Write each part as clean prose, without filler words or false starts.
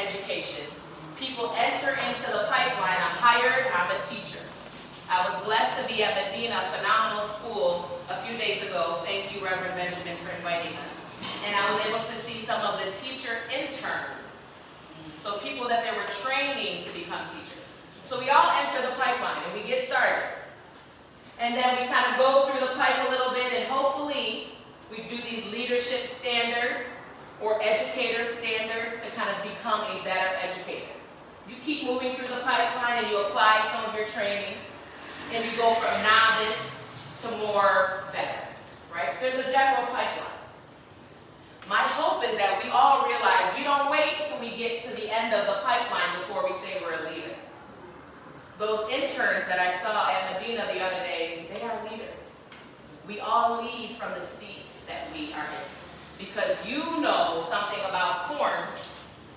education. People enter into the pipeline. I'm a teacher. I was blessed to be at Medina, a phenomenal school, a few days ago. Thank you, Reverend Benjamin, for inviting us. And I was able to see some of the teacher interns. So people that they were training to become teachers. So we all enter the pipeline and we get started. And then we kind of go through the pipe a little bit, and hopefully we do these leadership standards or educator standards to kind of become a better educator. You keep moving through the pipeline and you apply some of your training, and you go from novice to more veteran, right? There's a general pipeline. My hope is that we all realize we don't wait till we get to the end of the pipeline before we say we're a leader. Those interns that I saw at Medina the other day, they are leaders. We all lead from the seat that we are in. Because you know something about corn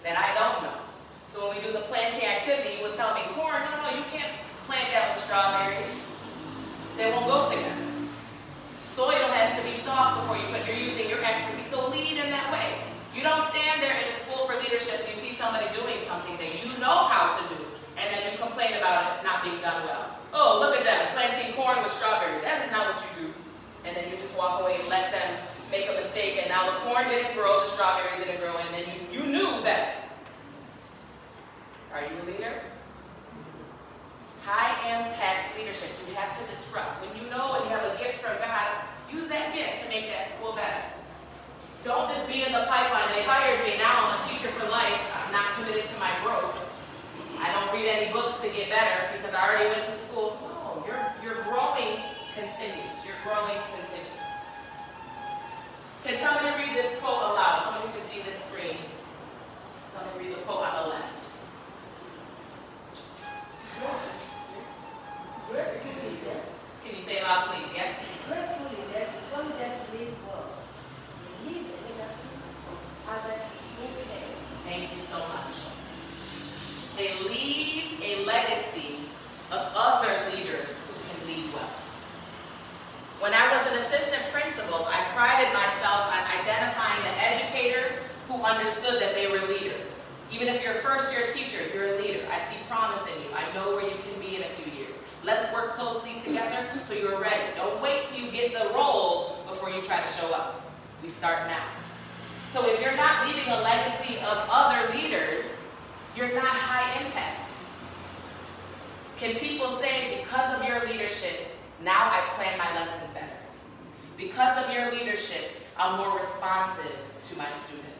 that I don't know. So when we do the planting activity, you will tell me, corn, no, you can't plant that with strawberries. They won't go together. Soil has to be soft before you're using your expertise. So lead in that way. You don't stand there in a school for leadership and you see somebody doing something that you know how to do, and then you complain about it not being done well. Oh, look at them, planting corn with strawberries. That is not what you do. And then you just walk away and let them make a mistake, and now the corn didn't grow, the strawberries didn't grow, and then you knew better. Are you a leader? High impact leadership. You have to disrupt. When you know and you have a gift from God, use that gift to make that school better. Don't just be in the pipeline. They hired me, now I'm a teacher for life. I'm not committed to my growth. I don't read any books to get better because I already went to school. No, your growing continues. Your growing continues. Can somebody read this quote aloud? Somebody who can see this screen. Somebody read the quote on the left. Graceful leaders. Can you say it loud, please? Yes? Graceful leaders don't just lead well. They lead the legacy of others who care. Thank you so much. They leave a legacy of other leaders who can lead well. When I was an assistant principal, I prided myself on identifying the educators who understood that they were leaders. Even if you're a first-year teacher, you're a leader. I see promise in you. I know where you can be in a few years. Let's work closely together so you're ready. Don't wait till you get the role before you try to show up. We start now. So if you're not leaving a legacy of other leaders, you're not high impact. Can people say, because of your leadership, now I plan my lessons better? Because of your leadership, I'm more responsive to my students.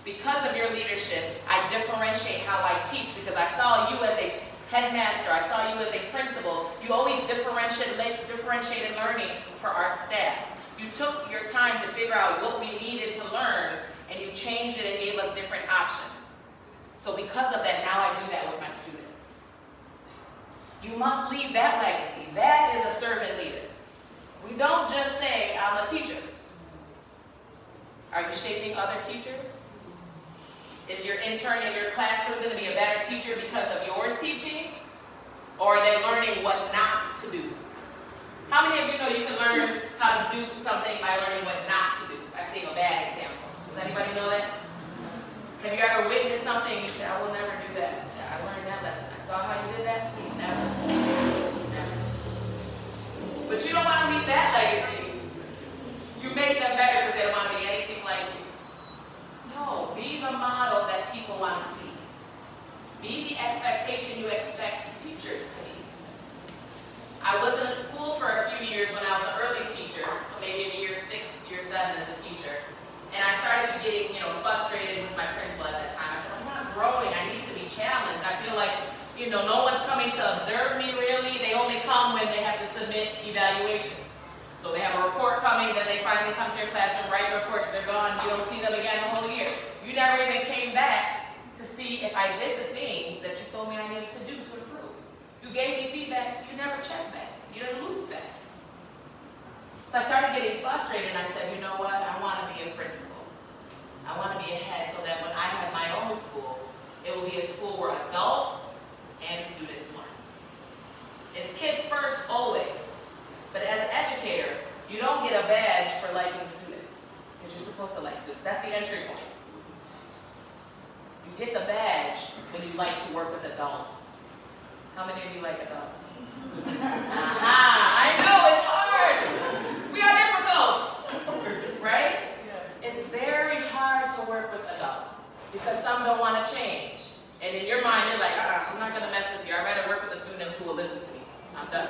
Because of your leadership, I differentiate how I teach, because I saw you as a headmaster, I saw you as a principal. You always differentiated learning for our staff. You took your time to figure out what we needed to learn, and you changed it and gave us different options. So because of that, now I do that with my students. You must leave that legacy. That is a servant leader. We don't just say, I'm a teacher. Are you shaping other teachers? Is your intern in your classroom going to be a better teacher because of your teaching? Or are they learning what not to do? How many of you know you can learn how to do something by learning what not to do? I see a bad example. Does anybody know that? Have you ever witnessed something and you said, I will never do that? I learned that lesson. I saw how you did that. Never. Never. But you don't want to leave that legacy. You made them better because they don't want to be anything like you. No, be the model that people want to see. Be the expectation you expect teachers to be. I was in a school for a few years when I was an early teacher, so maybe in year 6, year 7 as a teacher. And I started getting, frustrated with my principal at that time. I said, I'm not growing, I need to be challenged. I feel like, no one's coming to observe me really. They only come when they have to submit evaluation. So they have a report coming, then they finally come to your classroom, write the report, they're gone, you don't see them again the whole year. You never even came back to see if I did the things that you told me I needed to do to improve. You gave me feedback, you never checked back. You didn't loop back. So I started getting frustrated and I said, you know what, I want to be a principal. I want to be a head so that when I have my own school, it will be a school where adults and students learn. It's kids first always. But as an educator, you don't get a badge for liking students, because you're supposed to like students. That's the entry point. You You get the badge when you like to work with adults. How many of you like adults? I know, it's hard. We are difficult, right? It's very hard to work with adults because some don't want to change. And in your mind, you're like, I'm not going to mess with you. I'd rather work with the students who will listen to me. I'm done.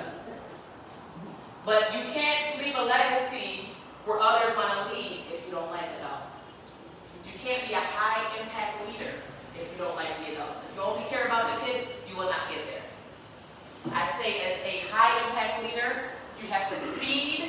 But you can't leave a legacy where others want to lead if you don't like adults. You can't be a high impact leader if you don't like the adults. If you only care about the kids, you will not get there. I say as a high impact leader, you have to feed